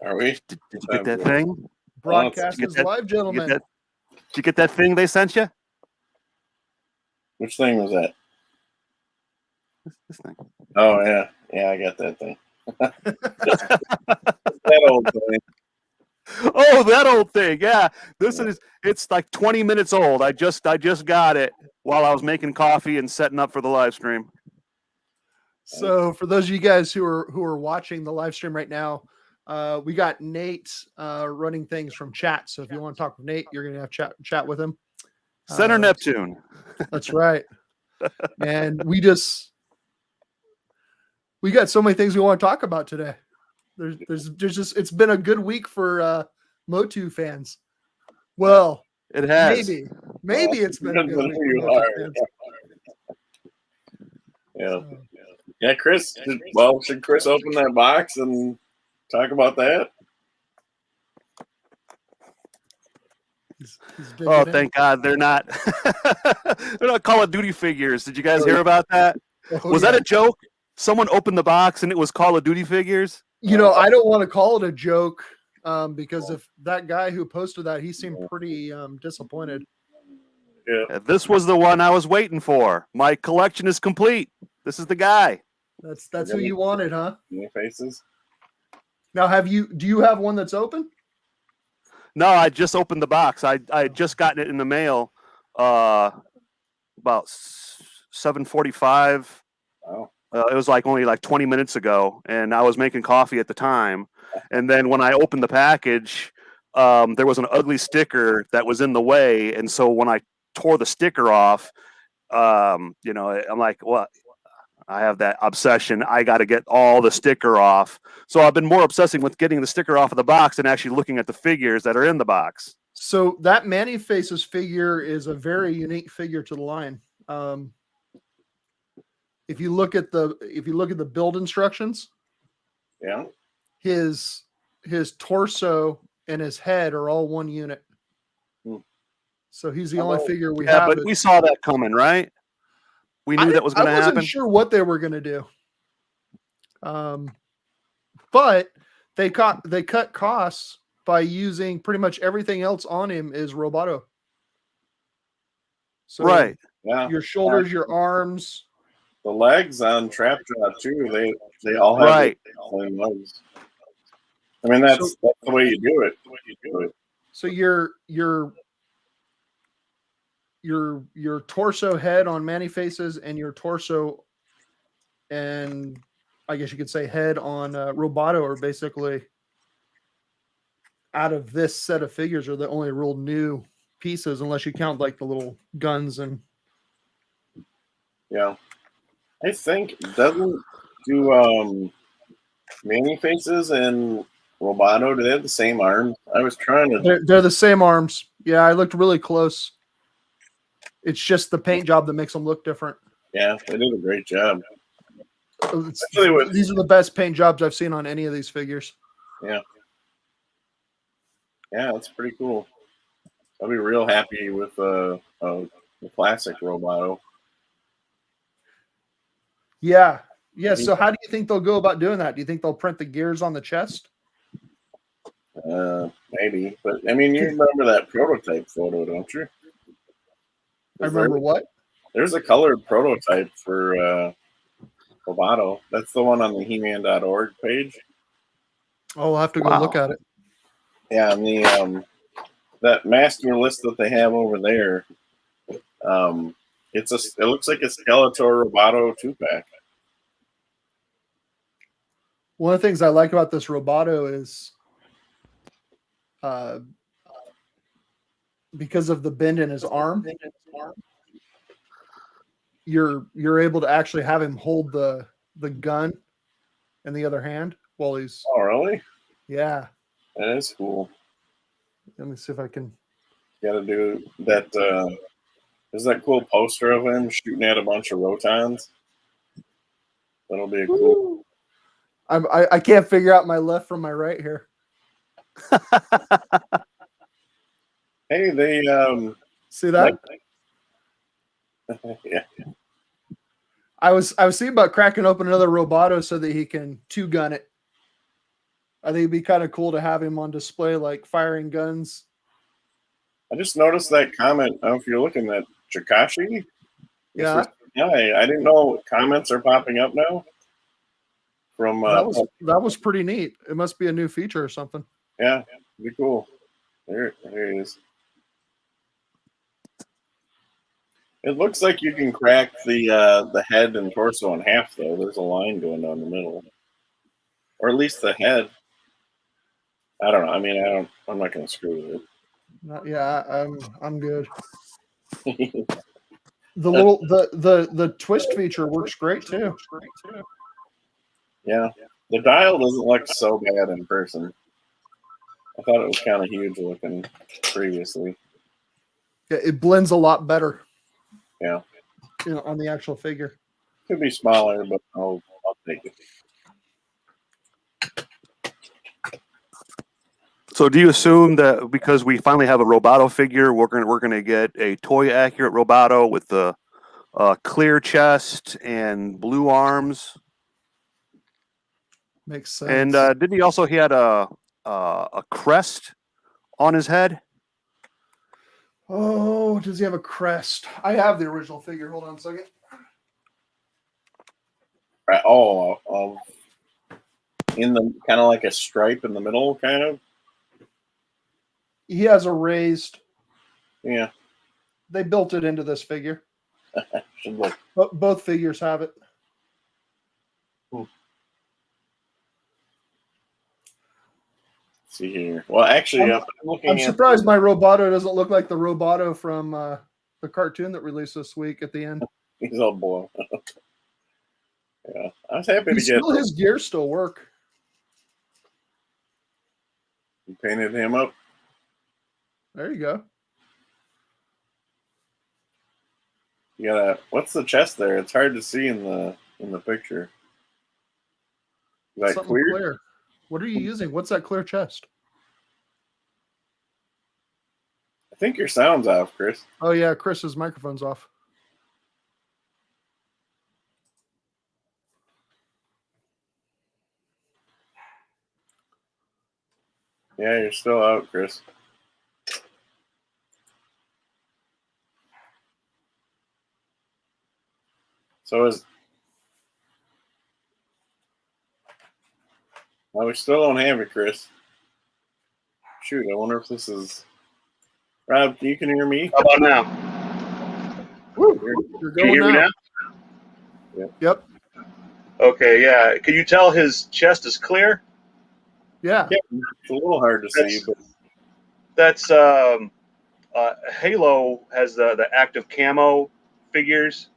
Are we? Did you get that thing? Broadcast is live, gentlemen. Did you get that thing they sent you? Which thing was that? This thing. Oh, yeah. Yeah, I got that thing. That old thing. Oh, that old thing. Yeah. It's like 20 minutes old. I just got it while I was making coffee and setting up for the live stream. So for those of you guys who are watching the live stream right now, we got Nate running things from chat. So if you want to talk with Nate, you're going to have chat with him. Center Neptune. That's right. And we got so many things we want to talk about today. There's just it's been a good week for MotU fans. Well, it has. Maybe it's been a good week for MotU fans. Yeah. Yeah, Chris. Should Chris open that box and talk about that? Oh, thank God they're not. They're not Call of Duty figures. Did you guys hear about that? Was that a joke? Someone opened the box and it was Call of Duty figures. You know, I don't want to call it a joke because if that guy who posted that, he seemed pretty disappointed. Yeah. This was the one I was waiting for. My collection is complete. This is the guy. That's who you wanted, huh? Any faces? Now, do you have one that's open? No, I just opened the box. I had just gotten it in the mail about 7:45. Oh. It was only 20 minutes ago, and I was making coffee at the time. And then when I opened the package, there was an ugly sticker that was in the way. And so when I tore the sticker off, I'm like, well, I have that obsession. I got to get all the sticker off. So I've been more obsessing with getting the sticker off of the box than actually looking at the figures that are in the box. So that Manny Faces figure is a very unique figure to the line. If you look at the build instructions, yeah, his torso and his head are all one unit. So he's the only figure we have. But we saw that coming, right? We knew that was going to happen. I wasn't sure what they were going to do. But they cut costs by using pretty much everything else on him is Roboto. So right. Yeah. Your shoulders, your arms. The legs on Trapjaw too, they all have right. the same legs. I mean that's the way you do it. So your torso head on Manny Faces and your torso and I guess you could say head on Roboto are basically out of this set of figures are the only real new pieces unless you count the little guns and yeah. I think doesn't do Manny Faces and Roboto, do they have the same arms? I was trying to they're the same arms. Yeah, I looked really close. It's just the paint job that makes them look different. Yeah, they did a great job. These are the best paint jobs I've seen on any of these figures. Yeah. Yeah, that's pretty cool. I'll be real happy with the classic Roboto. Yeah. Yeah. So how do you think they'll go about doing that? Do you think they'll print the gears on the chest? Maybe. But I mean, you remember that prototype photo, don't you? I remember what? There's a colored prototype for Roboto. That's the one on the He-Man.org page. Oh, I'll have to go look at it. Yeah, and the that master list that they have over there, it looks like a Skeletor Roboto 2-pack. One of the things I like about this Roboto is because of the bend in his arm, you're able to actually have him hold the gun in the other hand while he's. Oh, really? Yeah. That is cool. Let me see if I can. Got to do that. There's that cool poster of him shooting at a bunch of Rotons. That'll be a cool. I can't figure out my left from my right here. Hey, they see that? Yeah. I was thinking about cracking open another Roboto so that he can 2-gun it. I think it'd be kind of cool to have him on display, like firing guns. I just noticed that comment. I don't know if you're looking at Chikashi. Yeah, I didn't know comments are popping up now. From that was pretty neat. It must be a new feature or something. yeah, be cool. There it is. It looks like you can crack the head and torso in half, though. There's a line going down the middle, or at least the head. I don't know. I mean, I'm not going to screw I'm good. with it. The twist feature works great too. Yeah, the dial doesn't look so bad in person. I thought it was kind of huge looking previously. Yeah, it blends a lot better. Yeah, On the actual figure. could be smaller, but I'll take it. So, do you assume that because we finally have a Roboto figure, we're gonna get a toy accurate Roboto with the clear chest and blue arms? Makes sense. And didn't he had a crest on his head? Oh, does he have a crest? I have the original figure. Hold on a second. Right. Oh, in the kind of like a stripe in the middle, kind of. He has a raised. Yeah. They built it into this figure. Should look. Both figures have it. See here. Well, actually, I'm surprised my Roboto doesn't look like the Roboto from the cartoon that released this week at the end. He's all boiled. Yeah, I was happy to get his gear still work. You painted him up. There you go. You gotta. What's the chest there? It's hard to see in the picture. Is that clear? What are you using? What's that clear chest? I think your sound's off, Chris. Oh yeah, Chris's microphone's off. Yeah, you're still out, Chris. So we still don't have it, Chris. Shoot, I wonder if this is Rob. You can hear me? How about now? Woo, you're Can you hear me now? Yep. Okay, yeah. Can you tell his chest is clear? Yeah. It's a little hard to see, but That's Halo has the active camo figures,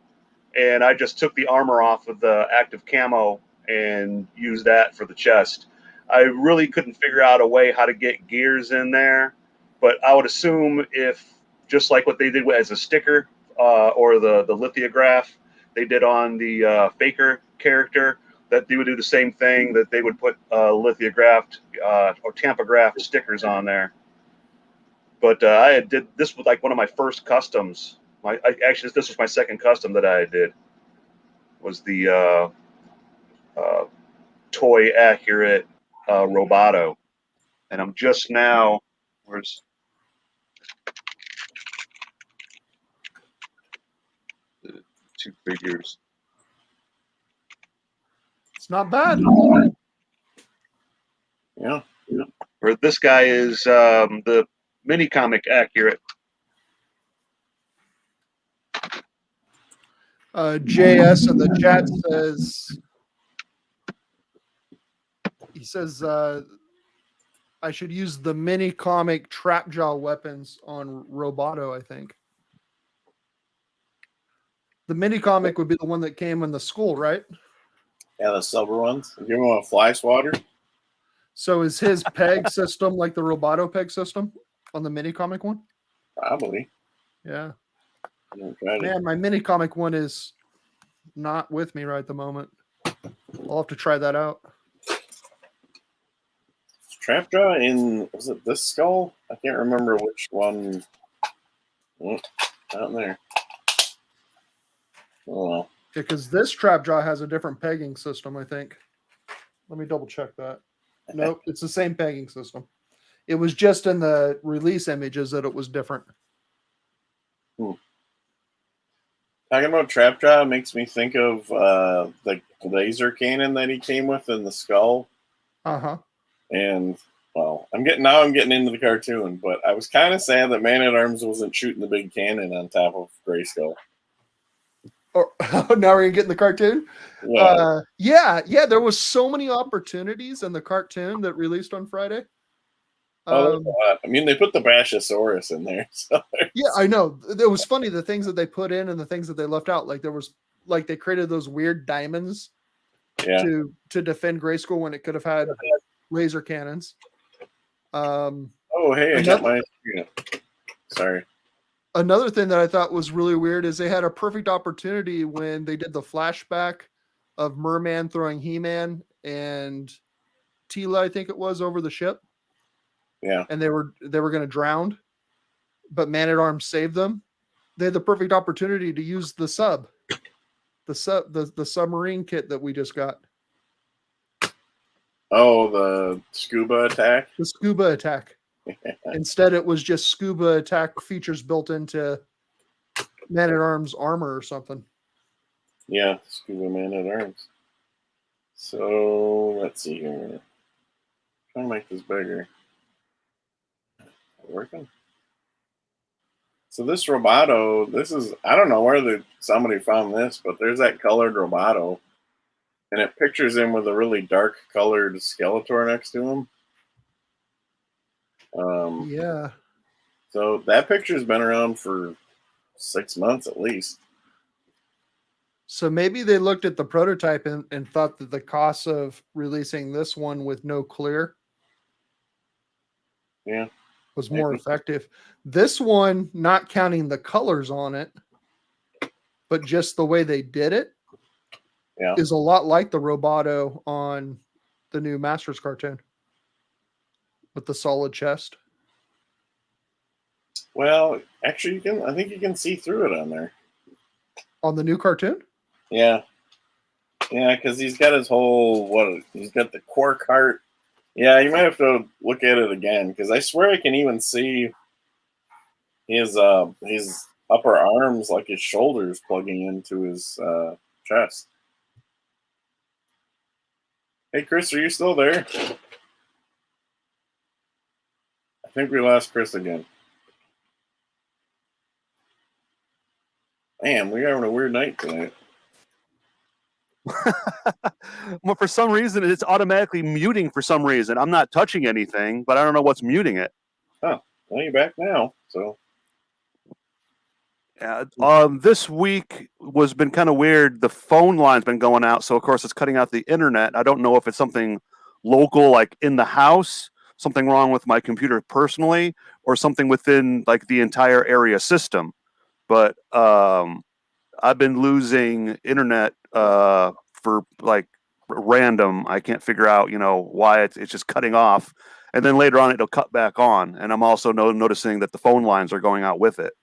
and I just took the armor off of the active camo and used that for the chest. I really couldn't figure out a way how to get gears in there, but I would assume if, just like what they did as a sticker or the lithograph they did on the Faker character, that they would do the same thing, that they would put lithographed or tampographed stickers on there. But I did this with like one of my first customs. Actually, this was my second custom that I did. Was the toy accurate Roboto, and I'm just now. Where's the two figures? It's not bad. yeah. Where this guy is the mini comic accurate. JS in the chat says I should use the mini comic trap jaw weapons on Roboto, I think. The mini comic would be the one that came in the school, right? Yeah, the silver ones. Give him a fly swatter. So is his peg system like the Roboto peg system on the mini comic one? Probably. Yeah. Man, my mini comic one is not with me right at the moment. I'll have to try that out. Trapjaw in, was it this skull? I can't remember which one. Oh, out there. Oh well. Yeah, because this trap jaw has a different pegging system, I think. Let me double check that. Nope, it's the same pegging system. It was just in the release images that it was different. Talking about Trap Jaw makes me think of the laser cannon that he came with in the skull. Uh-huh. And well, I'm getting into the cartoon, but I was kind of sad that Man at Arms wasn't shooting the big cannon on top of Grayskull. Or now we're gonna get in the cartoon. Yeah. Yeah. There was so many opportunities in the cartoon that released on Friday. There's a lot. I mean, they put the Bashosaurus in there. So Yeah, I know. It was funny the things that they put in and the things that they left out. Like they created those weird diamonds yeah. to defend Grayskull when it could have had laser cannons. Oh, hey, I got my. Yeah. Sorry. Another thing that I thought was really weird is they had a perfect opportunity when they did the flashback of Merman throwing He-Man and Tila, I think it was, over the ship. Yeah. And they were going to drown, but Man at Arms saved them. They had the perfect opportunity to use the submarine kit that we just got. Oh, the scuba attack. The scuba attack. Instead, it was just scuba attack features built into Man at Arms armor or something. Yeah, scuba Man at Arms. So let's see here. Try to make this bigger. Working. So this Roboto, I don't know where somebody found this, but there's that colored Roboto, and it pictures him with a really dark colored Skeletor next to him. Yeah. So that picture's been around for 6 months at least. So maybe they looked at the prototype and thought that the cost of releasing this one with no clear was more effective. This one, not counting the colors on it, but just the way they did it, is a lot like the Roboto on the new Masters cartoon with the solid chest. Well, actually, I think you can see through it on there. On the new cartoon? Yeah. Yeah, because he's got he's got the quark heart. Yeah, you might have to look at it again, because I swear I can even see his upper arms, like his shoulders, plugging into his chest. Hey, Chris, are you still there? I think we lost Chris again. Man, we're having a weird night tonight. Well, for some reason, it's automatically muting for some reason. I'm not touching anything, but I don't know what's muting it. Oh, well, you're back now, so. This week was been kind of weird. The phone line's been going out, so of course it's cutting out the internet. I don't know if it's something local, like in the house, something wrong with my computer personally, or something within like the entire area system. But I've been losing internet for like random. I can't figure out, why it's just cutting off, and then later on it'll cut back on. And I'm also noticing that the phone lines are going out with it.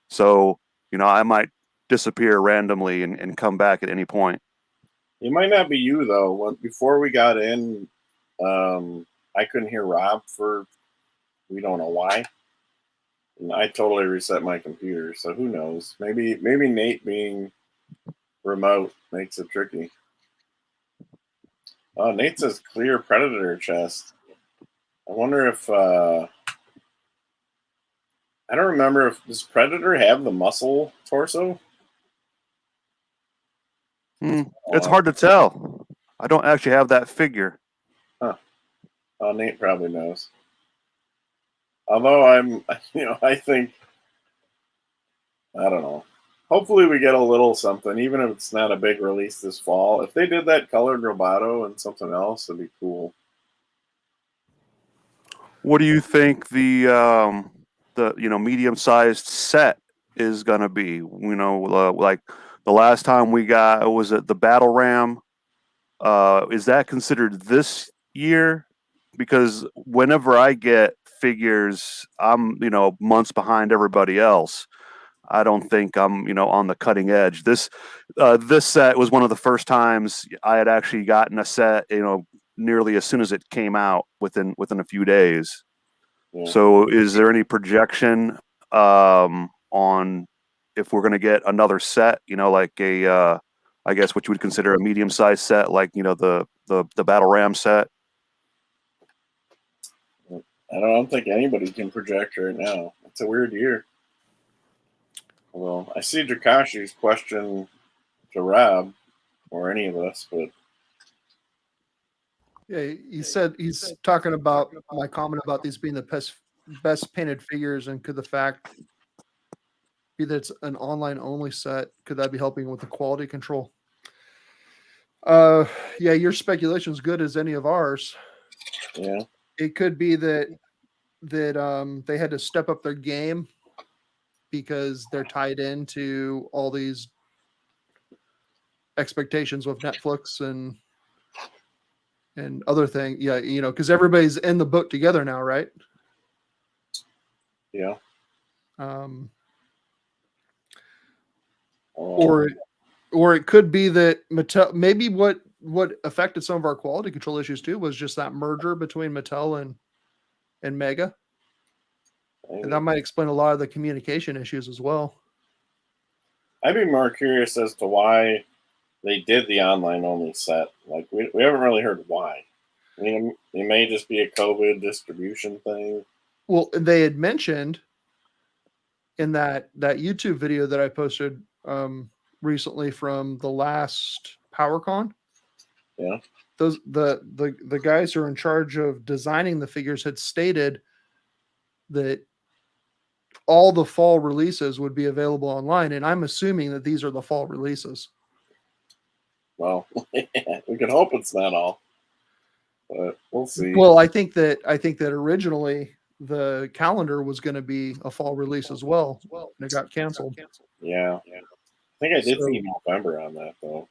So I might disappear randomly and come back at any point. It might not be you though. Before we got in, I couldn't hear Rob we don't know why. And I totally reset my computer, so who knows? Maybe Nate being remote makes it tricky. Oh, Nate says clear Predator chest. I wonder if I don't remember does Predator have the muscle torso? It's hard to tell. I don't actually have that figure. Huh. Oh, Nate probably knows. Although I think, I don't know. Hopefully we get a little something, even if it's not a big release this fall. If they did that colored Roboto and something else, it'd be cool. What do you think the medium-sized set is gonna be? Like the last time we got, was it the Battle Ram? Is that considered this year? Because whenever I get figures, I'm months behind everybody else. I don't think I'm on the cutting edge. This set was one of the first times I had actually gotten a set nearly as soon as it came out within a few days. Yeah. So is there any projection on if we're going to get another set, like a I guess what you would consider a medium-sized set, like the Battle Ram set? I don't think anybody can project right now. It's a weird year. Well, I see Drakashi's question to Rob or any of us, but Yeah, he said he's talking about my comment about these being the best painted figures, and could the fact be that it's an online only set, could that be helping with the quality control? Yeah, your speculation is good as any of ours. yeah, It could be that they had to step up their game because they're tied into all these expectations with Netflix and other things. Yeah, because everybody's in the book together now, right? yeah. Or it could be that Mattel, maybe what affected some of our quality control issues too was just that merger between Mattel and Mega. And that might explain a lot of the communication issues as well. I'd be more curious as to why they did the online only set. Like we haven't really heard why. I mean, it may just be a COVID distribution thing. Well, they had mentioned in that YouTube video that I posted recently from the last PowerCon. Yeah. Those the guys who are in charge of designing the figures had stated that all the fall releases would be available online, and I'm assuming that these are the fall releases. Well, we can hope it's not all, but we'll see. Well, I think that originally the calendar was going to be a fall release as well, and it got canceled. Yeah. I think I did see November on that though.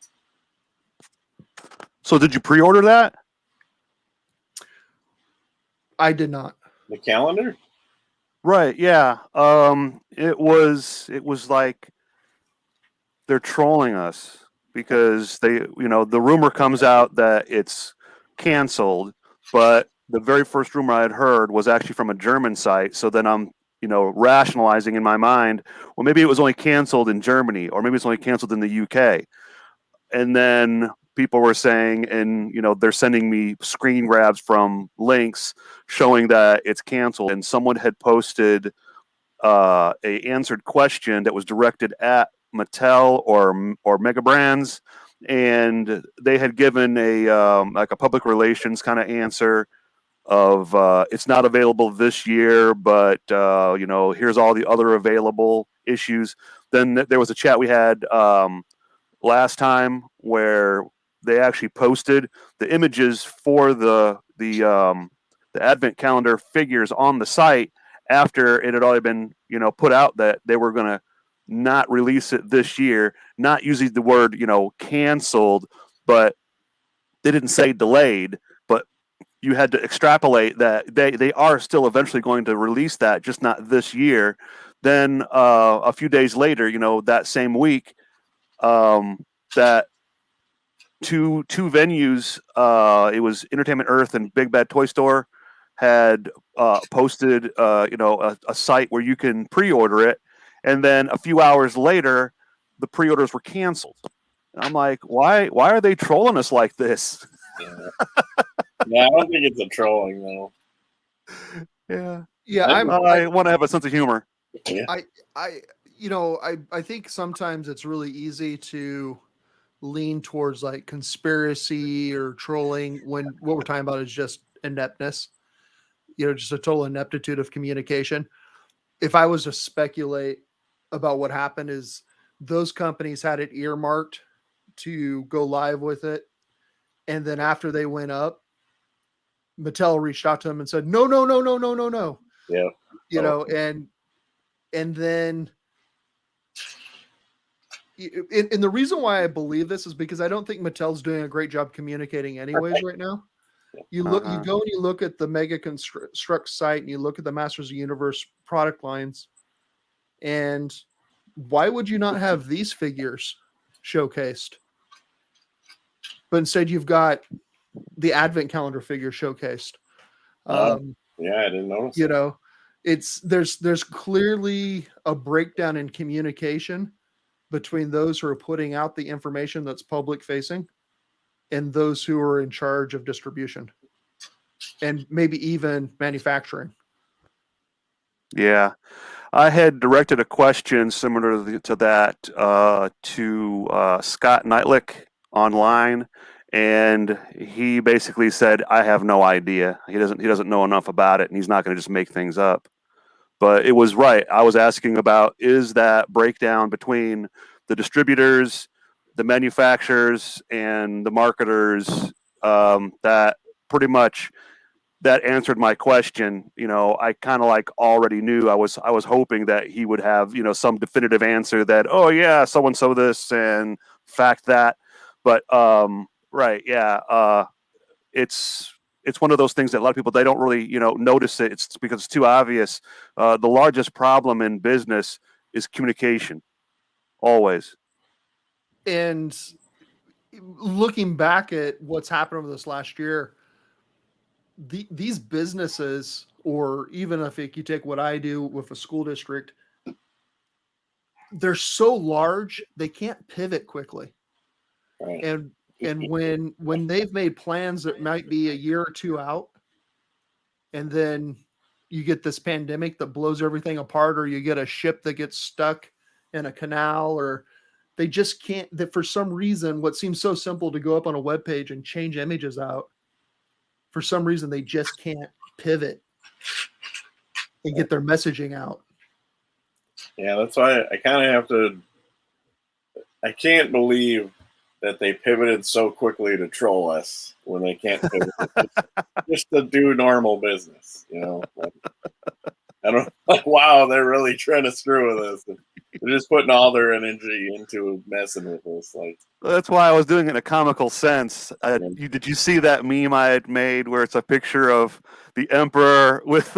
So did you pre-order that? I did not. The calendar? Right, yeah. It was like they're trolling us because the rumor comes out that it's canceled, but the very first rumor I had heard was actually from a German site. So then I'm, rationalizing in my mind, well, maybe it was only canceled in Germany, or maybe it's only canceled in the UK. And then people were saying, and they're sending me screen grabs from links showing that it's canceled. And someone had posted a answered question that was directed at Mattel or Mega Brands, and they had given a like a public relations kind of answer of it's not available this year, but here's all the other available issues. Then there was a chat we had last time where they actually posted the images for the advent calendar figures on the site after it had already been put out that they were going to not release it this year, not using the word canceled, but they didn't say delayed, but you had to extrapolate that they are still eventually going to release that, just not this year. Then a few days later, that same week, that two venues, it was Entertainment Earth and Big Bad Toy Store, had posted a site where you can pre-order it, and then a few hours later the pre-orders were canceled. And I'm like, why are they trolling us like this? Yeah, I don't think it's a trolling though. Yeah, I want to have a sense of humor. Yeah. I think sometimes it's really easy to lean towards like conspiracy or trolling when what we're talking about is just ineptness, just a total ineptitude of communication. If I was to speculate about what happened, is those companies had it earmarked to go live with it, and then after they went up, Mattel reached out to them and said, no. Yeah. And then and the reason why I believe this is because I don't think Mattel's doing a great job communicating anyways right now. You go and you look at the Mega Construx site and you look at the Masters of the Universe product lines, and why would you not have these figures showcased? But instead you've got the advent calendar figure showcased. Yeah, I didn't notice. You know, there's clearly a breakdown in communication between those who are putting out the information that's public facing and those who are in charge of distribution and maybe even manufacturing. Yeah. I had directed a question similar to that to Scott Knightlick online, and he basically said, "I have no idea. He doesn't know enough about it, and he's not going to just make things up." But it was right. I was asking about, is that breakdown between the distributors, the manufacturers, and the marketers, that pretty much that answered my question. You know, I kind of like already knew. I was hoping that he would have, you know, some definitive answer that, oh yeah, so and so this and fact that. But right, yeah, it's one of those things that a lot of people, they don't really, you know, notice it. It's because it's too obvious. The largest problem in business is communication, always. And looking back at what's happened over this last year, these businesses, or even if you take what I do with a school district, they're so large they can't pivot quickly. Right. And when they've made plans that might be a year or two out, and then you get this pandemic that blows everything apart, or you get a ship that gets stuck in a canal, or they just can't, that for some reason, what seems so simple to go up on a web page and change images out, for some reason they just can't pivot and get their messaging out. Yeah, that's why I kind of have to. I can't believe that they pivoted so quickly to troll us when they can't pivot just to do normal business. You know, like, I don't like. Wow, they're really trying to screw with us. They're just putting all their energy into messing with us. Like, That's why I was doing it in a comical sense. Did you see that meme I had made where it's a picture of the emperor with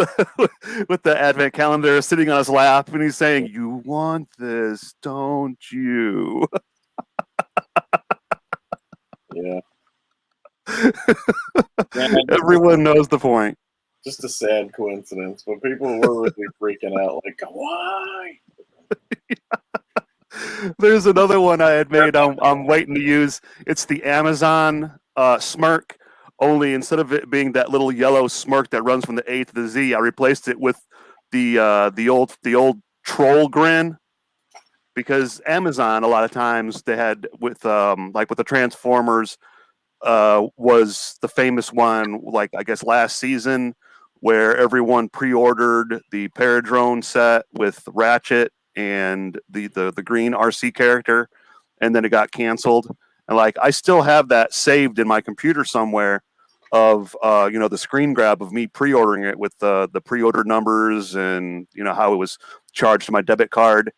with the advent calendar sitting on his lap, and he's saying, "You want this, don't you?" yeah. Everyone knows the point. Just a sad coincidence, but people were really freaking out. Like, why? There's another one I had made. I'm waiting to use. It's the Amazon smirk. Only instead of it being that little yellow smirk that runs from the A to the Z, I replaced it with the old troll grin. Because Amazon, a lot of times they had with like with the Transformers, was the famous one. Like I guess last season, where everyone pre-ordered the Paradrone set with Ratchet and the green RC character, and then it got canceled. And like I still have that saved in my computer somewhere of you know, the screen grab of me pre-ordering it with the pre-order numbers and, you know, how it was charged to my debit card.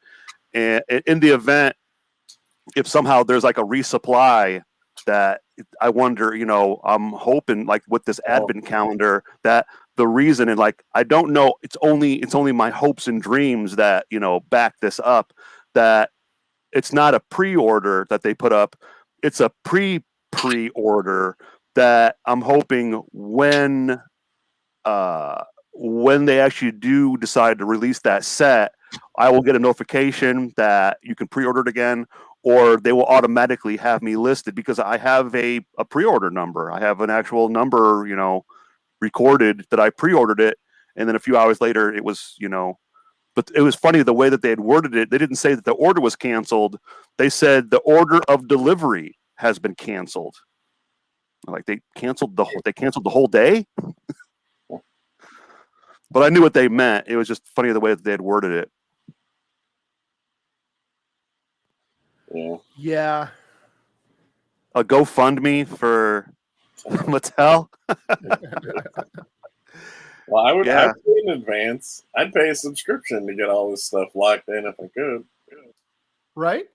And in the event, if somehow there's like a resupply, that I wonder, you know, I'm hoping like with this advent calendar that the reason, and like I don't know, it's only my hopes and dreams that, you know, back this up, that it's not a pre-order that they put up, it's a pre-order that I'm hoping when they actually do decide to release that set, I will get a notification that you can pre-order it again, or they will automatically have me listed because I have a pre-order number. I have an actual number, you know, recorded that I pre-ordered it, and then a few hours later it was, you know, but it was funny the way that they had worded it. They didn't say that the order was canceled. They said the order of delivery has been canceled. Like they canceled the whole day. But I knew what they meant. It was just funny the way that they had worded it. Yeah. A GoFundMe for Mattel. Well, I'd pay in advance. I'd pay a subscription to get all this stuff locked in if I could. Right?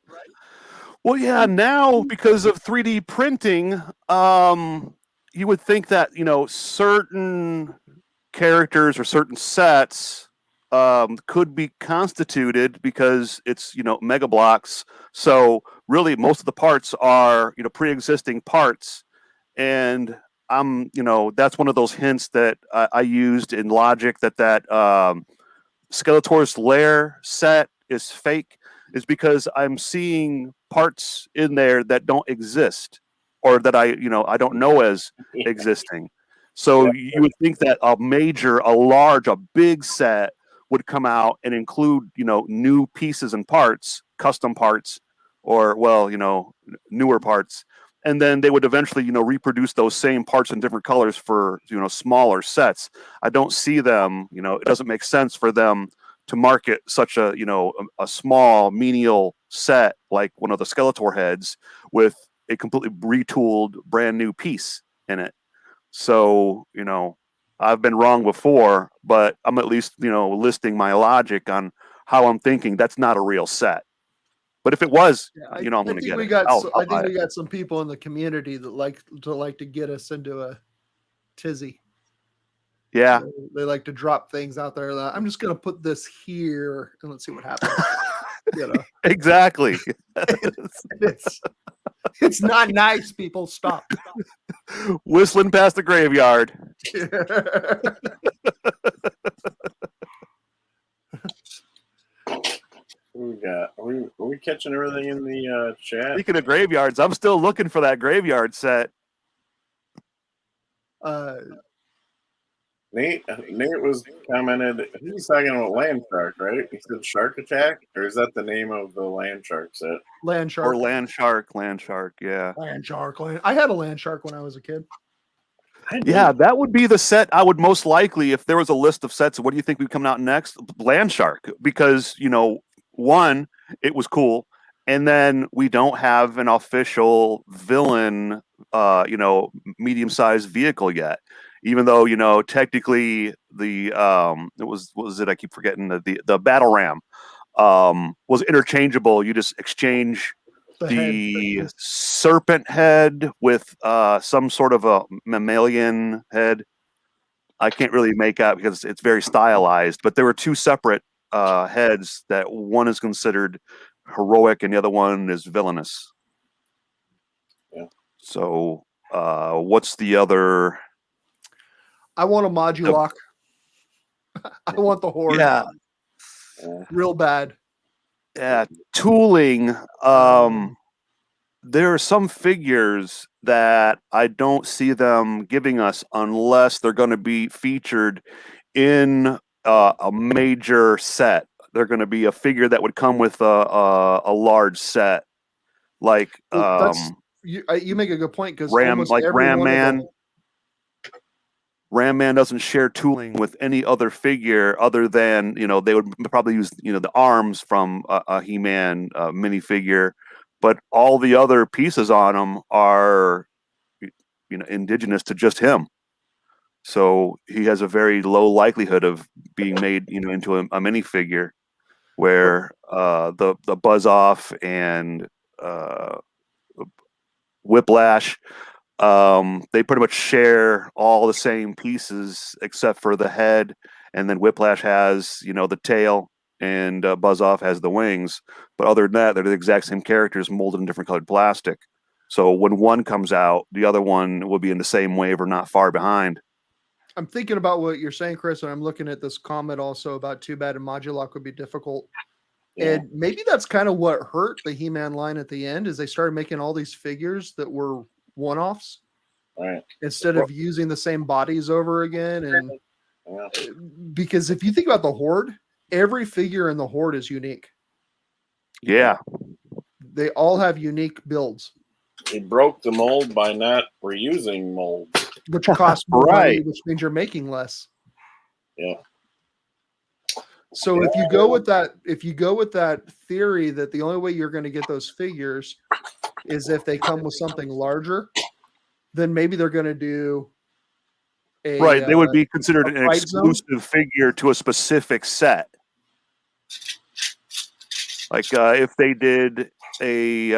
Well, yeah, now because of 3D printing, you would think that, you know, certain characters or certain sets could be constituted because it's, you know, mega blocks. So really most of the parts are, you know, pre-existing parts. And I'm, that's one of those hints that I used in Logic that Skeletor's Lair set is fake, is because I'm seeing parts in there that don't exist, or that I don't know as existing. So you would think that a big set would come out and include, new pieces and parts, custom parts, or newer parts. And then they would eventually, reproduce those same parts in different colors for, smaller sets. I don't see them, it doesn't make sense for them to market such a small menial set like one of the Skeletor heads with a completely retooled brand new piece in it. So, I've been wrong before, but I'm at least, listing my logic on how I'm thinking that's not a real set. But if it was, I'm going to get it. I think we got some people in the community that like to get us into a tizzy. Yeah. They like to drop things out there. I'm just going to put this here and let's see what happens. Exactly. It's not nice, people. Stop. Whistling past the graveyard. Are we catching everything in the chat? Speaking of graveyards, I'm still looking for that graveyard set. Nate was commented. He's talking about Land Shark, right? He said Shark Attack, or is that the name of the Land Shark set? Land Shark. Or Land Shark, yeah. Land Shark. I had a Land Shark when I was a kid. Yeah, that would be the set I would most likely, if there was a list of sets, what do you think would come out next? Land Shark, because, one, it was cool, and then we don't have an official villain, medium-sized vehicle yet. Even though, technically the what was it? I keep forgetting the battle ram was interchangeable. You just exchange the serpent head with some sort of a mammalian head. I can't really make out because it's very stylized, but there were two separate heads that one is considered heroic and the other one is villainous. Yeah. So what's the other? I want a Modulock. I want the Horde. Yeah. Real bad. Yeah. Tooling. There are some figures that I don't see them giving us unless they're going to be featured in a major set. They're going to be a figure that would come with a large set. Like you make a good point, because Ram Man. Ram Man doesn't share tooling with any other figure other than, they would probably use, the arms from a He-Man minifigure, but all the other pieces on him are, indigenous to just him. So he has a very low likelihood of being made, into a minifigure, where the Buzz Off and Whiplash, they pretty much share all the same pieces except for the head, and then Whiplash has the tail, and Buzz Off has the wings. But other than that, they're the exact same characters molded in different colored plastic. So when one comes out, the other one will be in the same wave or not far behind. I'm thinking about what you're saying, Chris, and I'm looking at this comment also about Too Bad and Modulock would be difficult. Yeah. And maybe that's kind of what hurt the He-Man line at the end, is they started making all these figures that were one-offs, right, instead of using the same bodies over again. And because if you think about the Horde, every figure in the Horde is unique. Yeah, they all have unique builds. They broke the mold by not reusing molds, which costs more money, which means you're making less. Yeah. So if you go with that theory that the only way you're going to get those figures is if they come with something larger, then maybe they're going to do a they would be considered an exclusive figure to a specific set. Like if they did a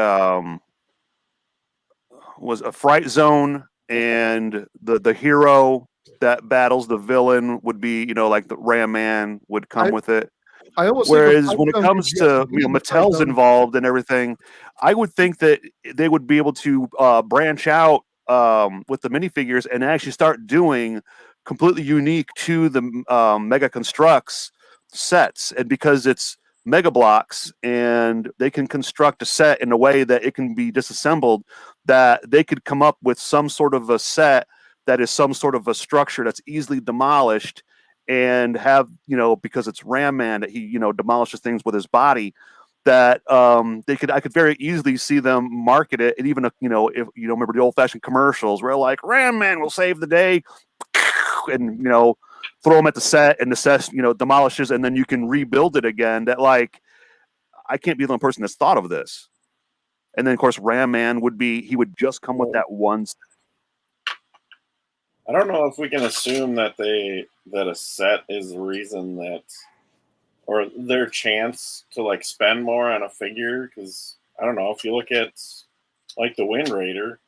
Fright Zone, and the hero that battles the villain would be, like the Ram Man would come with it. Whereas when it comes to Mattel's involved and everything, I would think that they would be able to branch out with the minifigures and actually start doing completely unique to the Mega Construx sets. And because it's Mega Blocks and they can construct a set in a way that it can be disassembled, that they could come up with some sort of a set that is some sort of a structure that's easily demolished, and have, because it's Ram Man, that he, demolishes things with his body, that I could very easily see them market it. And even, if you remember the old fashioned commercials where like Ram Man will save the day, and, throw them at the set, and the set, demolishes, and then you can rebuild it again. That, like, I can't be the only person that's thought of this. And then of course Ram Man would just come with that one. I don't know if we can assume that a set is the reason that, or their chance to like spend more on a figure, because I don't know, if you look at like the Wind Raider,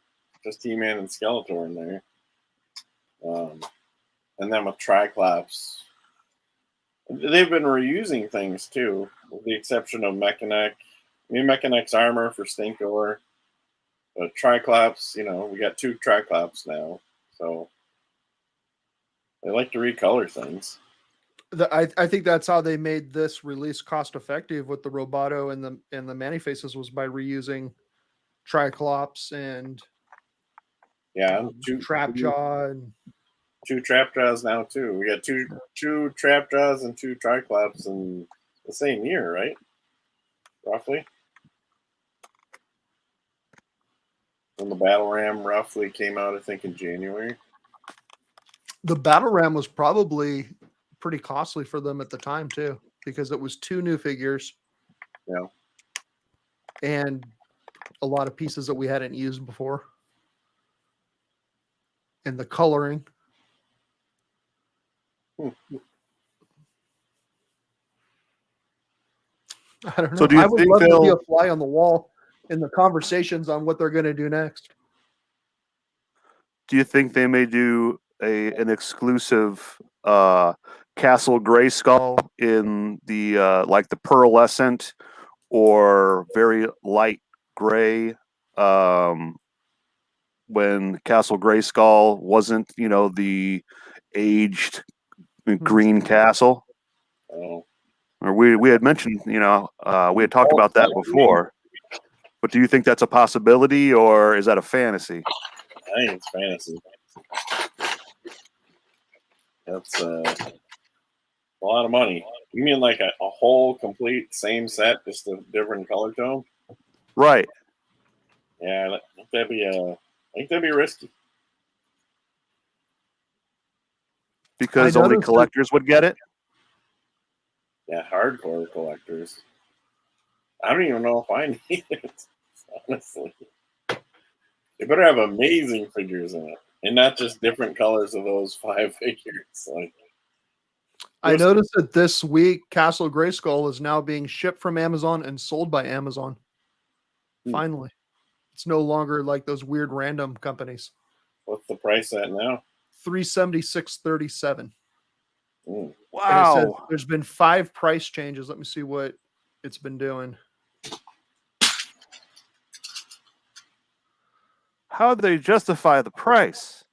just He-Man and Skeletor in there, and then with Triclops, they've been reusing things too, with the exception of Mechanec's armor for Stinkor, but Triclops, we got 2 Triclops now, so they like to recolor things. I think that's how they made this release cost effective with the Roboto and the Manifaces, was by reusing Triclops and Trapjaw and 2 Trapjaws now too. We got two Trapjaws and 2 Triclops in the same year, right? Roughly. When the Battle Ram roughly came out, I think in January. The Battle Ram was probably pretty costly for them at the time too, because it was 2 new figures. Yeah. And a lot of pieces that we hadn't used before. And the coloring. I don't know. So I would love to be a fly on the wall in the conversations on what they're going to do next. Do you think they may do an exclusive Castle Grayskull in the like the pearlescent or very light gray, when Castle Grayskull wasn't, the aged green castle? Oh. Or we had mentioned, we had talked about that before. But do you think that's a possibility, or is that a fantasy? I think it's fantasy. That's a lot of money. You mean like a whole complete same set, just a different color tone? Right. Yeah, I think that'd be risky. Because only collectors would get it? Yeah, hardcore collectors. I don't even know if I need it, honestly. They better have amazing figures in it, and not just different colors of those 5 figures. Like, I noticed that this week Castle Grayskull is now being shipped from Amazon and sold by Amazon. Finally. It's no longer like those weird random companies. What's the price at now? $376.37. Wow. And it says there's been 5 price changes. Let me see what it's been doing. How do they justify the price?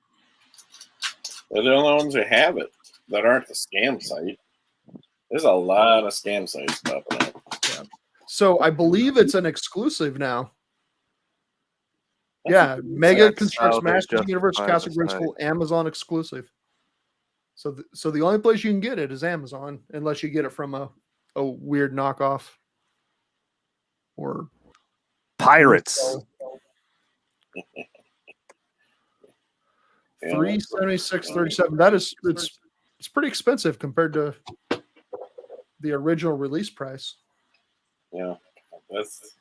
They're the only ones who have it that aren't the scam site. There's a lot of scam sites popping up. Yeah. So I believe it's an exclusive now. That's Mega Construx Masters Universe Castle Grayskull Amazon exclusive. So the only place you can get it is Amazon, unless you get it from a weird knockoff or pirates. $376.37. That is it's pretty expensive compared to the original release price. Yeah, that's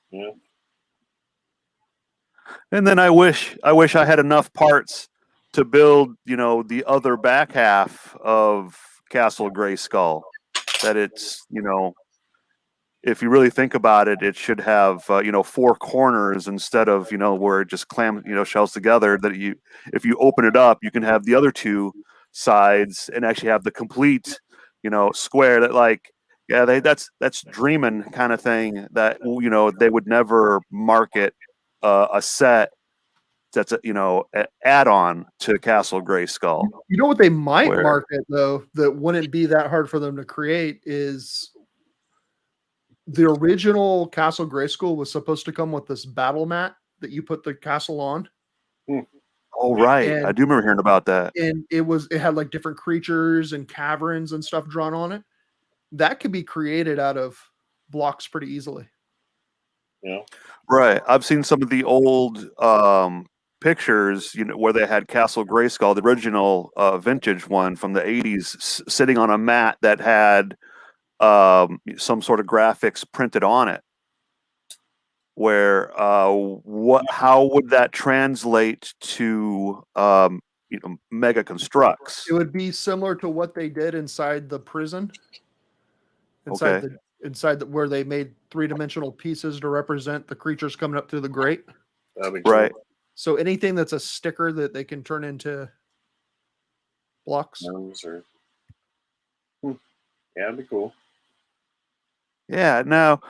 And then I wish I had enough parts to build, the other back half of Castle Grayskull. That it's, if you really think about it, it should have 4 corners instead of where it just shells together. That if you open it up, you can have the other 2 sides and actually have the complete square. That that's dreaming kind of thing. That they would never market a set that's a add-on to Castle Grayskull. You know what they might Where? market though that wouldn't be that hard for them to create is the original Castle Grayskull was supposed to come with this battle mat that you put the castle on. Oh right, And- I do remember hearing about that. And it had like different creatures and caverns and stuff drawn on it. That could be created out of blocks pretty easily. Yeah. Right. I've seen some of the old pictures, where they had Castle Grayskull, the original vintage one from the 80s, sitting on a mat that had some sort of graphics printed on it. Where how would that translate to Mega Construx? It would be similar to what they did inside the prison. Inside where they made 3-dimensional pieces to represent the creatures coming up through the grate. That'd be cool. Right. So anything that's a sticker that they can turn into blocks. Or... Yeah, that'd be cool. Yeah. Now,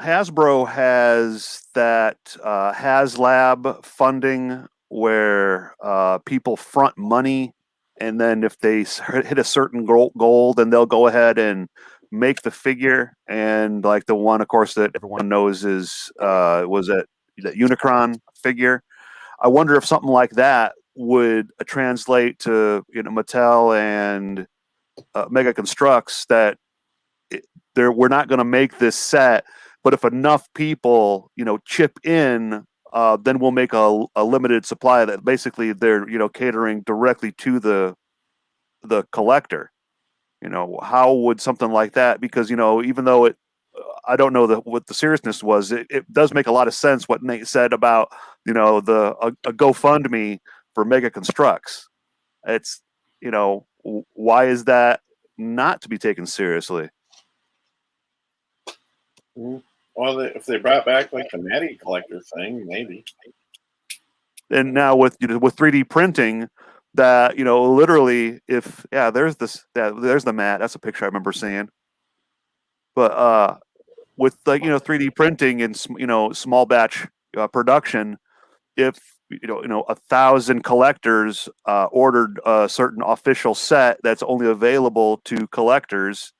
Hasbro has that HasLab funding where people front money, and then if they hit a certain goal, then they'll go ahead and make the figure. And like the one, of course, that everyone knows is was that Unicron figure. I wonder if something like that would translate to Mattel and Mega Construx, that we're not going to make this set, but if enough people chip in, then we'll make a limited supply that basically they're catering directly to the collector. How would something like that? Because even though I don't know what the seriousness was, it does make a lot of sense what Nate said about a GoFundMe for Mega Construx. It's why is that not to be taken seriously? Well, if they brought back like the Matty collector thing, maybe. And now with 3D printing, that literally, if there's the mat. That's a picture I remember seeing. But with 3D printing and small batch production, if 1,000 collectors ordered a certain official set that's only available to collectors,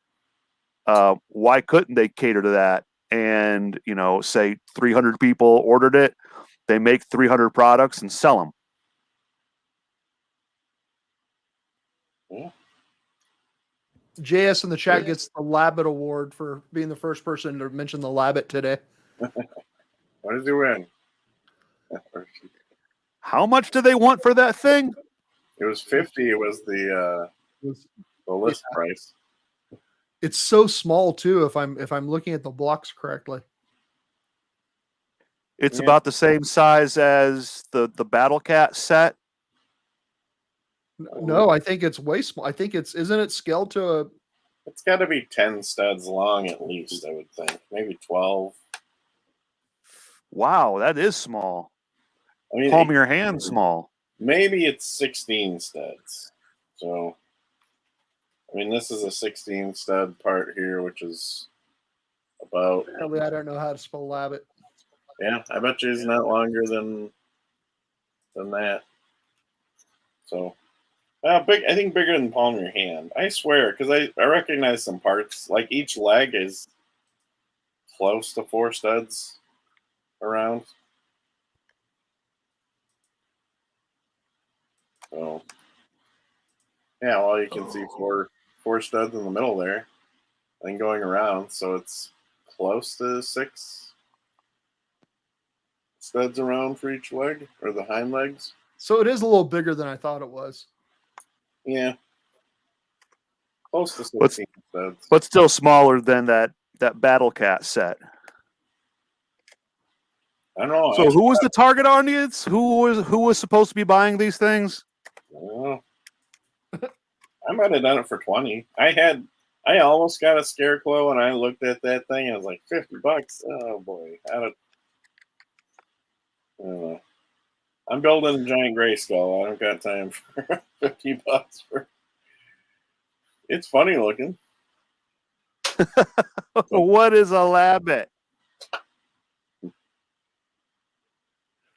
why couldn't they cater to that? And say 300 people ordered it, they make 300 products and sell them. Yeah. JS in the chat gets the Labbit Award for being the first person to mention the Labbit today. What did you win? How much do they want for that thing? It was 50. It was the list price. It's so small too. If I'm looking at the blocks correctly, it's about the same size as the Battle Cat set. No, I think it's way small. I think isn't it scaled to a? It's got to be 10 studs long at least. I would think maybe 12. Wow, that is small. I mean, palm of your hand small. Maybe it's 16 studs. So, I mean, this is a 16 stud part here, which is about. Probably, I don't know how to spell Labbit. Yeah, I bet you it's not longer than that. So, big. I think bigger than palm of your hand. I swear, because I recognize some parts. Like each leg is close to 4 studs around. So, yeah, well, you can see four studs in the middle there, and going around, so it's close to 6 studs around for each leg, or the hind legs. So it is a little bigger than I thought it was. Yeah, close to 16 studs, but still smaller than that Battle Cat set. I don't know. So who was the target audience? Who was supposed to be buying these things? I might have done it for 20. I almost got a scarecrow when I looked at that thing. I was like, $50. Oh boy, I don't know. I'm building a giant gray skull. I don't got time for $50 for. It's funny looking. What is a Labbit?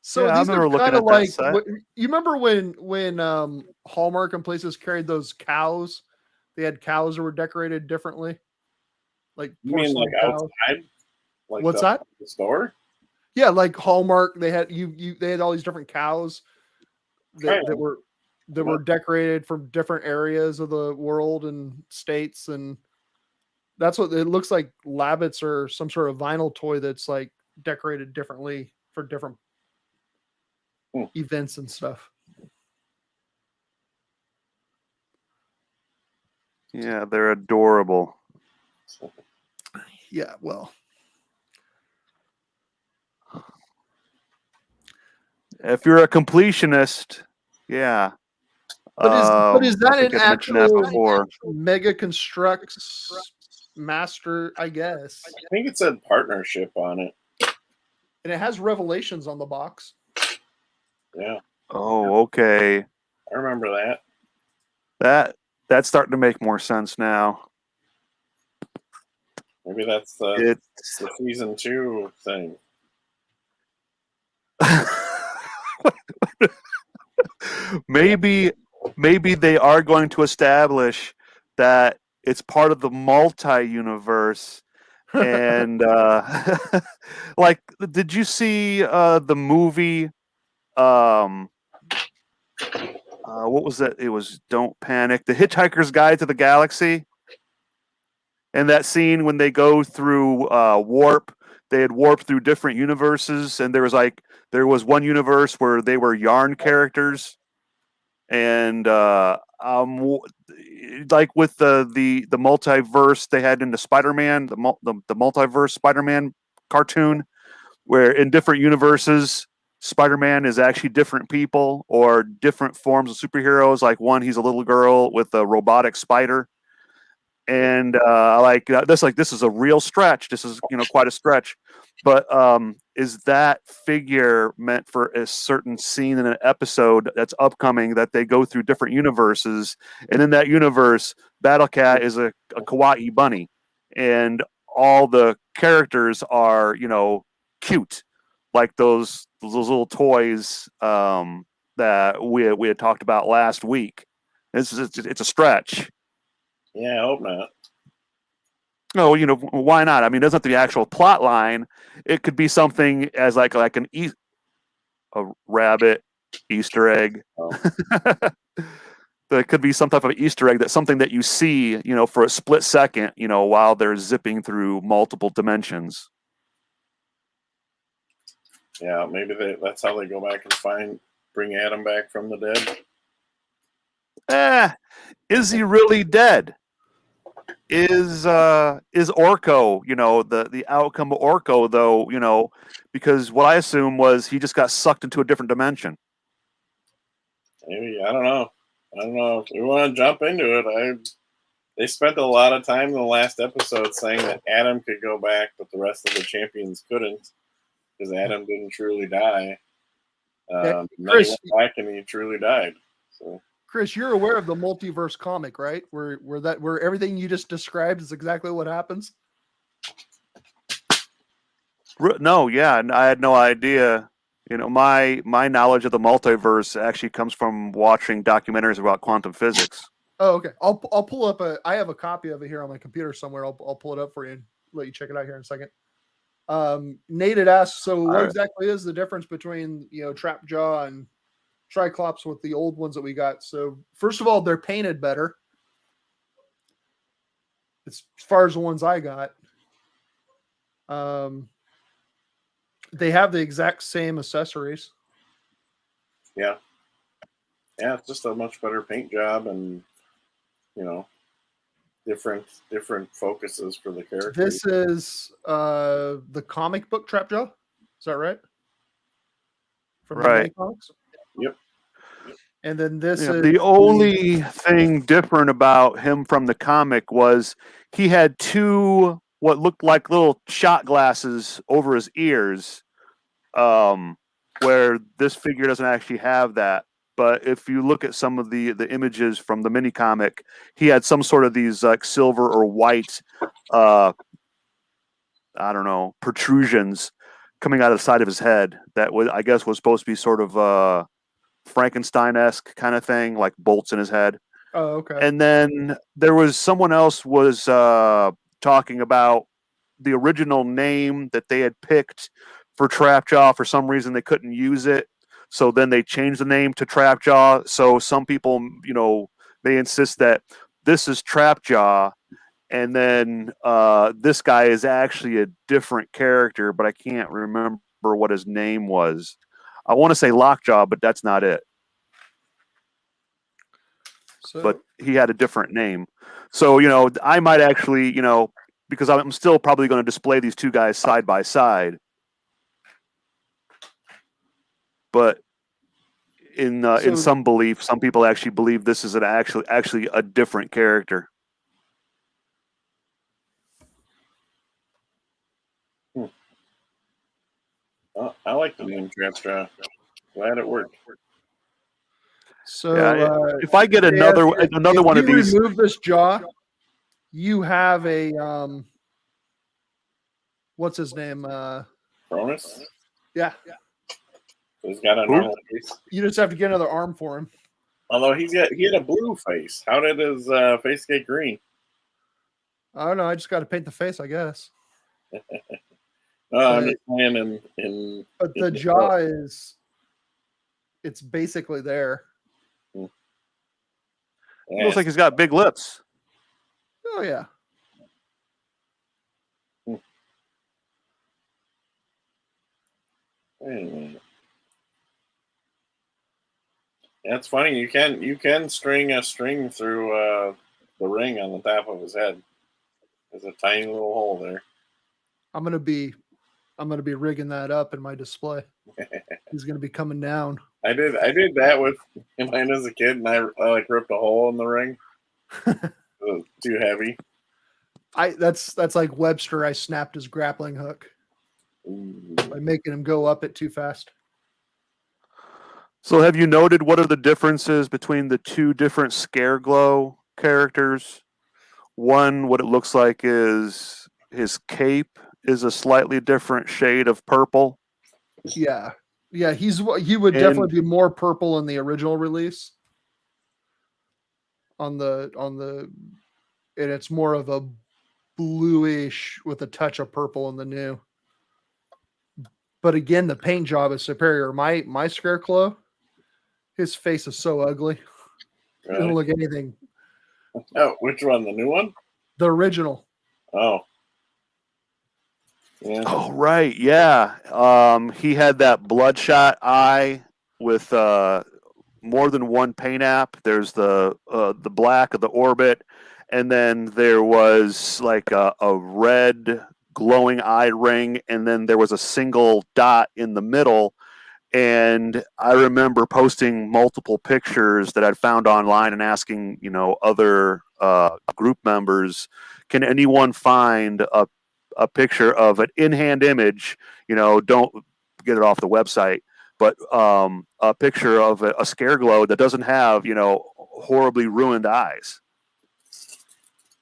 So Yeah, I these are remember looking kind of at that like set. you remember when Hallmark and places carried those cows. They had cows that were decorated differently, like You mean like porcelain cows. outside? Like What's that? the store? Yeah, like Hallmark. They had they had all these different cows that, Kind of. that were decorated from different areas of the world and states, and that's what it looks like. Labbits are some sort of vinyl toy that's like decorated differently for different events and stuff. Yeah, they're adorable. Yeah, well, if you're a completionist, yeah. but is that I think an I mentioned that actual before. Mega Construx Master? I guess, I think it said partnership on it. and it has Revelations on the box. Yeah. Oh, okay. I remember that. That's starting to make more sense now. Maybe that's the season 2 thing. maybe they are going to establish that it's part of the multi-universe. And like, did you see the movie? What was that? It was Don't Panic, The Hitchhiker's Guide to the Galaxy. And that scene when they go through warp, they had warped through different universes, and there was one universe where they were yarn characters, and like with the multiverse they had in the Spider-Man, the multiverse Spider-Man cartoon, where in different universes Spider-Man is actually different people or different forms of superheroes. Like one, he's a little girl with a robotic spider. And this is a real stretch. This is quite a stretch, but is that figure meant for a certain scene in an episode that's upcoming that they go through different universes, and in that universe, Battle Cat is a kawaii bunny, and all the characters are cute, like those little toys that we had talked about last week. It's a stretch. Yeah, I hope not. No, why not? I mean, it doesn't have to be actual plot line. It could be something as like a rabbit Easter egg. Oh. There could be some type of Easter egg, that's something that you see, for a split second, while they're zipping through multiple dimensions. Yeah, maybe that's how they go back and bring Adam back from the dead. Is he really dead? Is Orko, the outcome of Orko, though, because what I assume was he just got sucked into a different dimension. Maybe, I don't know. If we want to jump into it, they spent a lot of time in the last episode saying that Adam could go back, but the rest of the champions couldn't, because Adam didn't truly die. Then he went back and he truly died. So. Chris, you're aware of the multiverse comic, right? Where everything you just described is exactly what happens. No, yeah, I had no idea. My knowledge of the multiverse actually comes from watching documentaries about quantum physics. Oh, okay. I'll pull up I have a copy of it here on my computer somewhere. I'll pull it up for you and let you check it out here in a second. Nate had asked, so what exactly is the difference between Trapjaw and Triclops with the old ones that we got? So first of all, they're painted better. As far as the ones I got, they have the exact same accessories. Yeah, it's just a much better paint job, and different focuses for the characters. This is the comic book Trapjaw. Is that right? From right. Comics? Yep. And then this is the only thing different about him from the comic was he had two what looked like little shot glasses over his ears, where this figure doesn't actually have that. But if you look at some of the images from the mini comic, he had some sort of these like silver or white, I don't know, protrusions coming out of the side of his head that was, I guess, was supposed to be sort of Frankenstein-esque kind of thing, like bolts in his head. Oh, okay. And then there was someone else was talking about the original name that they had picked for Trapjaw. For some reason, they couldn't use it, so then they changed the name to Trapjaw. So some people, they insist that this is Trapjaw, and then this guy is actually a different character, but I can't remember what his name was. I want to say Lockjaw, but that's not it. So, But he had a different name. So, I might actually, because I'm still probably going to display these two guys side by side. But in some belief, some people actually believe this is actually a different character. I like the name Trapjaw. Glad it worked. So if I get another one of these, remove this jaw, you have a what's his name? Cronus? Yeah. He's got a normal face. You just have to get another arm for him. Although he had a blue face. How did his face get green? I don't know. I just got to paint the face, I guess. I'm just saying in But the jaw it's basically there. It looks like he's got big lips. Oh yeah. That's funny. You can string a string through the ring on the top of his head. There's a tiny little hole there. I'm gonna be rigging that up in my display. He's gonna be coming down. I did that with mine as a kid, and I like ripped a hole in the ring. It was too heavy. That's like Webster. I snapped his grappling hook by making him go up it too fast. So have you noted what are the differences between the two different Scareglow characters? One, what it looks like is his cape is a slightly different shade of purple. Yeah. Yeah, he would definitely be more purple in the original release. On the and it's more of a bluish with a touch of purple in the new. But again, the paint job is superior. My Scarecrow, his face is so ugly. He doesn't look anything. Oh, which one? The new one? The original. Oh. Yeah. Oh, right. Yeah. He had that bloodshot eye with more than one paint app. There's the black of the orbit, and then there was like a red glowing eye ring, and then there was a single dot in the middle. And I remember posting multiple pictures that I'd found online and asking, other group members, can anyone find a picture of an in-hand image? Don't get it off the website, but a picture of a Scareglow that doesn't have, horribly ruined eyes.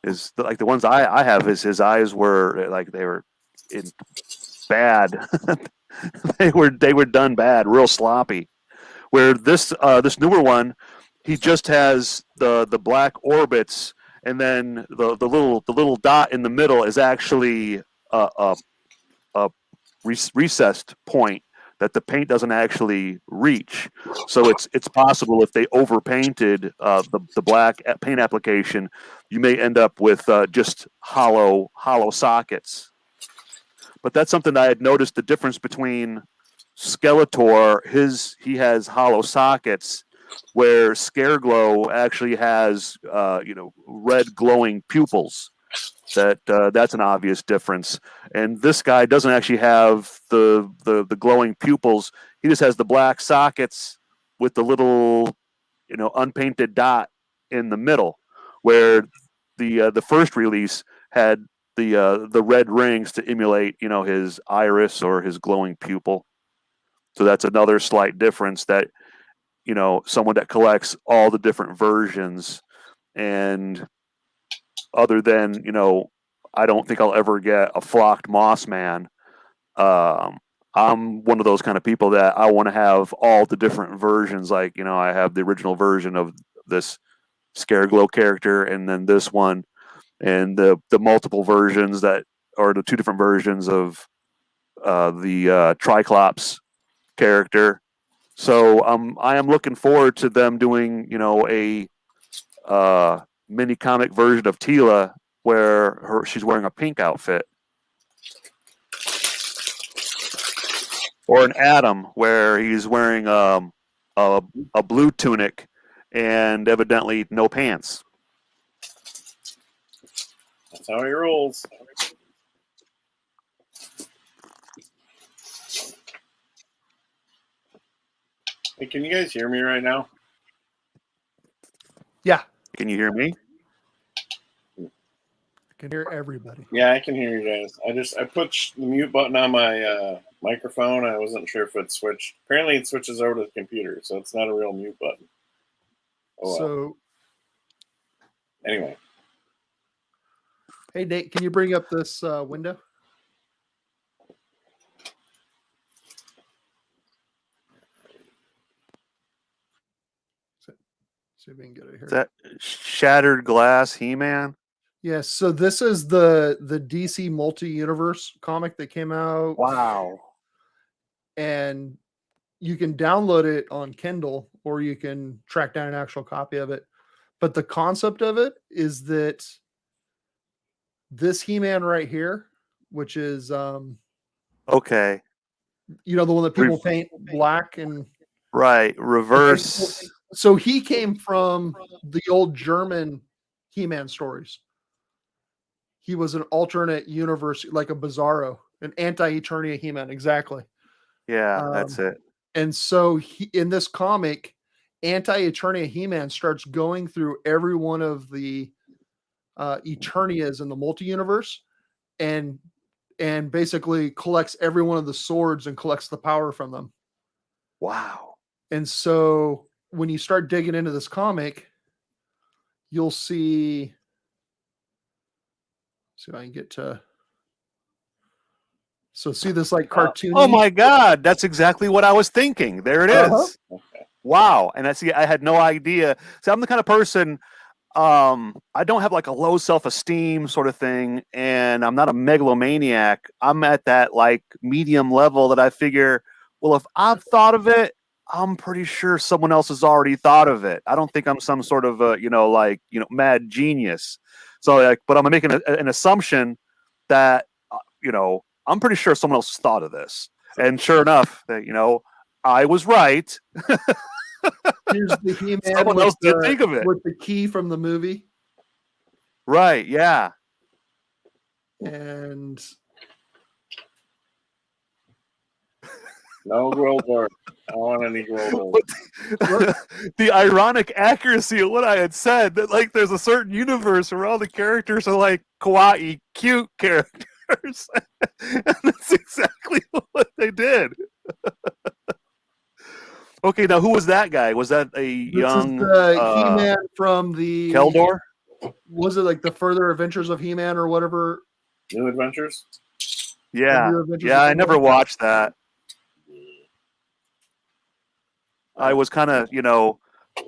Is like the ones I have. His eyes were like they were in bad. they were done bad, real sloppy. Where this newer one, he just has the black orbits, and then the little dot in the middle is actually a recessed point that the paint doesn't actually reach. So it's possible if they overpainted the black paint application, you may end up with just hollow sockets. But that's something I had noticed the difference between Skeletor. He has hollow sockets, where Scareglow actually has red glowing pupils. That's an obvious difference. And this guy doesn't actually have the glowing pupils. He just has the black sockets with the little unpainted dot in the middle, where the first release had the red rings to emulate his iris or his glowing pupil. So that's another slight difference that someone that collects all the different versions, and other than I don't think I'll ever get a flocked Moss Man. I I'm one of those kind of people that I want to have all the different versions. Like, you know, I have the original version of this Scareglow character, and then this one, and the multiple versions that, or the two different versions of the Triclops character. So I am looking forward to them doing, you know, a mini comic version of Tila where she's wearing a pink outfit, or an Adam where he's wearing a blue tunic and evidently no pants. That's how he rolls. Hey, can you guys hear me right now? Yeah, Can you hear me? I can hear everybody. Yeah, I can hear you guys. I put the mute button on my microphone. I wasn't sure if it switched. Apparently, it switches over to the computer, so it's not a real mute button. Oh, well. So, Anyway, hey Nate, can you bring up this window? See if we can get it here. Is that Shattered Glass He-Man? Yes. So this is the DC multi-universe comic that came out. Wow. And you can download it on Kindle, or you can track down an actual copy of it. But the concept of it is that this He-Man right here, which is Okay. you know, the one that people paint black and Right. Reverse. so he came from the old German He-Man stories. He was an alternate universe, like a Bizarro, an anti-Eternia He-Man, exactly. Yeah, that's it. And so in this comic, anti-Eternia He-Man starts going through every one of the Eternias in the multi-universe and basically collects every one of the swords and collects the power from them. Wow. And so when you start digging into this comic, you'll see if I can get to. So see this like cartoon. Oh my God, that's exactly what I was thinking. There it is. Wow. And I had no idea. See, I'm the kind of person, I don't have like a low self-esteem sort of thing, and I'm not a megalomaniac. I'm at that like medium level that I figure, well, if I've thought of it, I'm pretty sure someone else has already thought of it. I don't think I'm some sort of mad genius. So like, but I'm making an assumption that I'm pretty sure someone else thought of this. And sure enough, that I was right. Here's the He-Man. Someone else did think of it. With the key from the movie. Right, yeah. And no Grover. I don't want any Grover. The ironic accuracy of what I had said, that like there's a certain universe where all the characters are like kawaii, cute characters. And that's exactly what they did. Okay, now who was that guy? Was that a young He-Man from the Keldor? Was it like the Further Adventures of He-Man or whatever? New Adventures? Yeah. New Adventures Yeah, of I never He-Man? watched that. I was kind of,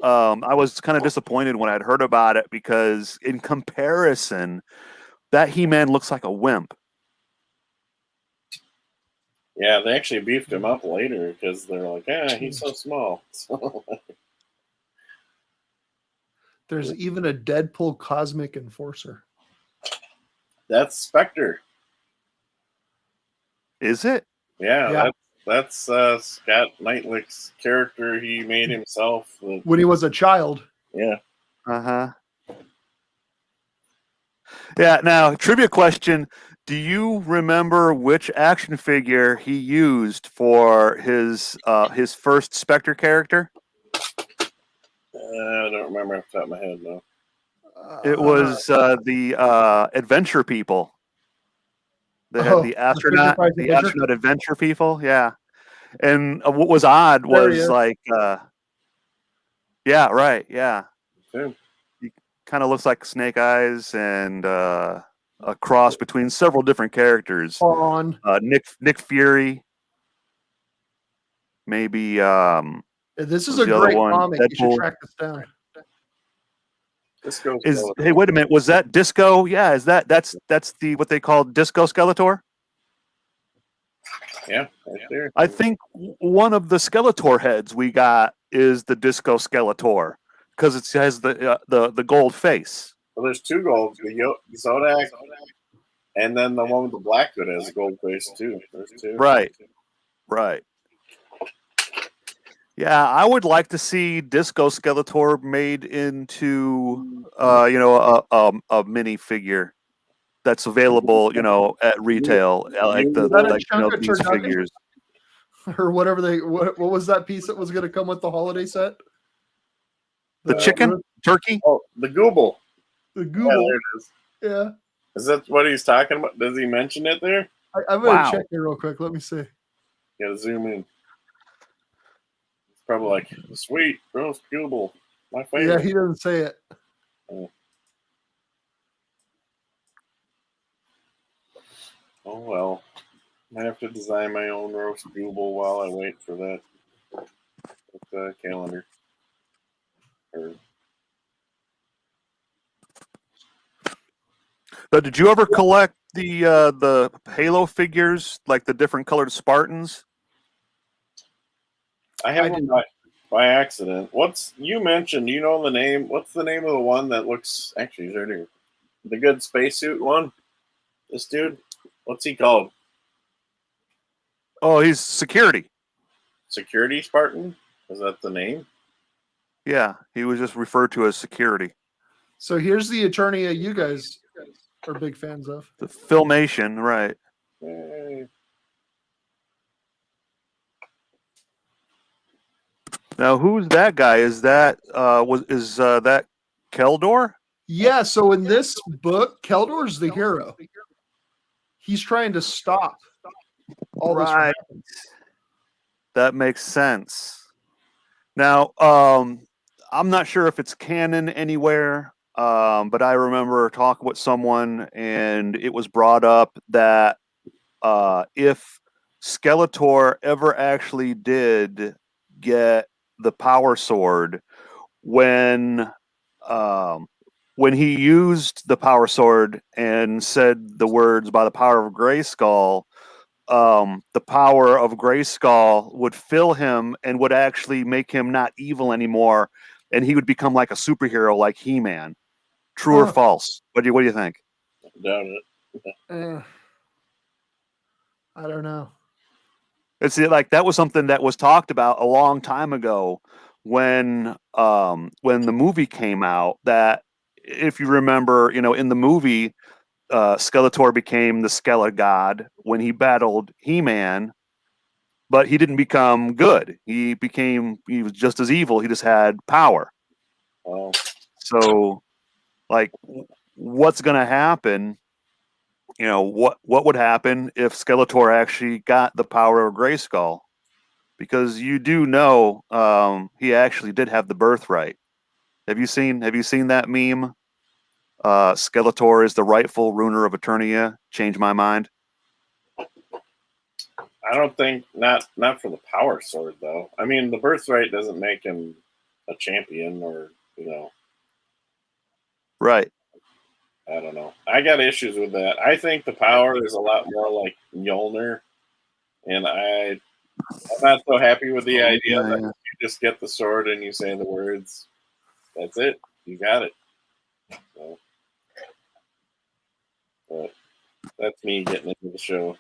I was kind of disappointed when I'd heard about it, because in comparison, that He-Man looks like a wimp. Yeah, they actually beefed him up later because they're like, he's so small. There's even a Deadpool Cosmic Enforcer. That's Spectre. Is it? Yeah. That's Scott Knightlick's character he made himself. When he was a child. Yeah. Uh-huh. Yeah, now, trivia question. Do you remember which action figure he used for his first Spectre character? I don't remember off the top of my head, no. It was the Adventure People. They had the astronaut Adventure People, yeah. And what was odd was like, yeah, right, yeah. Sure. He kind of looks like Snake Eyes and a cross between several different characters. On Nick Fury. Maybe This is What's a the other great one? comic. You should Deadpool. track this down. This goes. Hey, wait a minute. Was that Disco? Yeah, that's the what they call Disco Skeletor? Yeah, right there. I think one of the Skeletor heads we got is the Disco Skeletor because it has the gold face. Well, there's two golds: the Zodak, and then the one with the black hood has a gold face too. There's two. Right. Yeah, I would like to see Disco Skeletor made into a mini figure that's available, at retail, like Is that a chunk of these turducken? figures. Or whatever what was that piece that was going to come with the holiday set? The chicken, turkey. Oh, the Gooble. The Yeah, Google. there it is. Yeah. Is that what he's talking about? Does he mention it there? I'm going to Wow. check it real quick. Let me see. Gotta zoom in. It's probably like sweet roast Gooble. My Yeah, favorite. he doesn't say it. Oh well. I have to design my own roast Gooble while I wait for that calendar. Did you ever collect the Halo figures, like the different colored Spartans? I have one by accident. You mentioned? You know the name? What's the name of the one that looks? Actually, he's right here. The good spacesuit one. This dude. What's he called? Oh, he's security. Security Spartan. Is that the name? Yeah, he was just referred to as security. So here's the Eternia you guys are big fans of. The Filmation, right? Hey. Now, who's that guy? Is that that Keldor? Yeah, so in this book, Keldor's the hero. He's trying to stop all this from happening. That makes sense. Now, I'm not sure if it's canon anywhere, but I remember talking with someone, and it was brought up that if Skeletor ever actually did get the power sword, when he used the power sword and said the words "by the power of Grayskull," the power of Grayskull would fill him and would actually make him not evil anymore, and he would become like a superhero, like He-Man. True or false? What do you think? Doubt it. I don't know. It's like that was something that was talked about a long time ago when the movie came out. That if you remember, in the movie, Skeletor became the Skele God when he battled He-Man, but he didn't become good. He was just as evil. He just had power. Oh. So, like, what's going to happen? What would happen if Skeletor actually got the power of Grayskull? Because you do know he actually did have the birthright. Have you seen that meme? Skeletor is the rightful ruler of Eternia. Change my mind. I don't think not for the power sword though. I mean, the birthright doesn't make him a champion, or Right. I don't know. I got issues with that. I think the power is a lot more like Mjolnir, and I'm not so happy with the idea that you just get the sword and you say the words. That's it. You got it. So, but that's me getting into the show.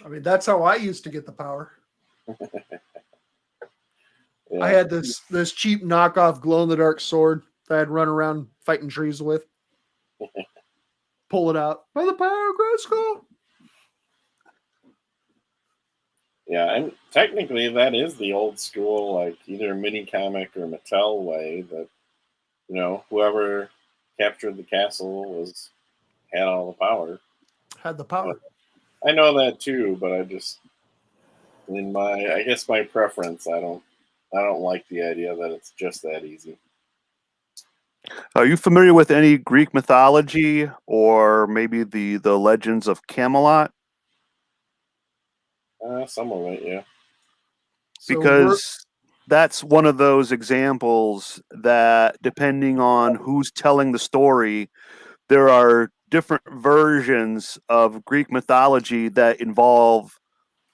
I mean, that's how I used to get the power. Yeah. I had this cheap knockoff glow-in-the-dark sword that I'd run around fighting trees with. Pull it out. By the power of Grayskull. Yeah, and technically that is the old school, like either mini comic or Mattel way that, whoever captured the castle had all the power. Had the power. I know that too, but I just I guess my preference, I don't like the idea that it's just that easy. Are you familiar with any Greek mythology or maybe the legends of Camelot? Some of it, yeah. because that's one of those examples that, depending on who's telling the story, there are different versions of Greek mythology that involve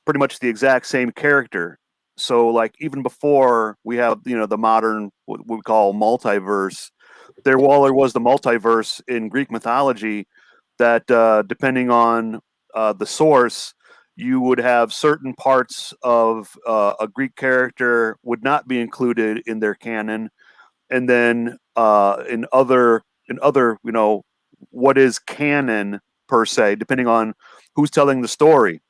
pretty much the exact same character. So, like, even before we have, the modern, what we call multiverse, there was the multiverse in Greek mythology that, depending on the source, you would have certain parts of a Greek character would not be included in their canon, and then in other, what is canon per se, depending on who's telling the story.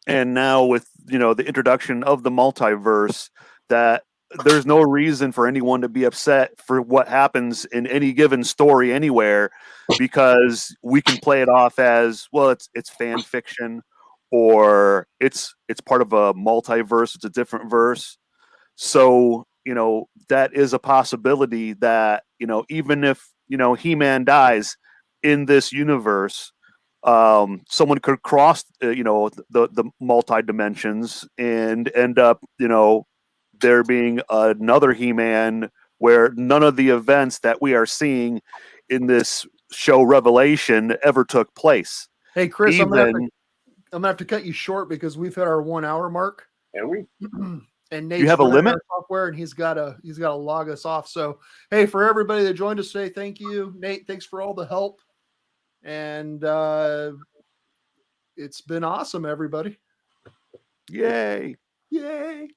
And now with the introduction of the multiverse, that there's no reason for anyone to be upset for what happens in any given story anywhere, because we can play it off as, well, it's fan fiction, or it's part of a multiverse, it's a different verse. So that is a possibility that even if He-Man dies in this universe, someone could cross the multi dimensions and end up there being another He-Man where none of the events that we are seeing in this show Revelation ever took place. Hey, Chris, Even, I'm gonna have to cut you short because we've hit our 1 hour mark. And we And Nate's you have a running limit? our software, and he's got to log us off. So, hey, for everybody that joined us today, thank you, Nate. Thanks for all the help, and it's been awesome, everybody. Yay! Yay!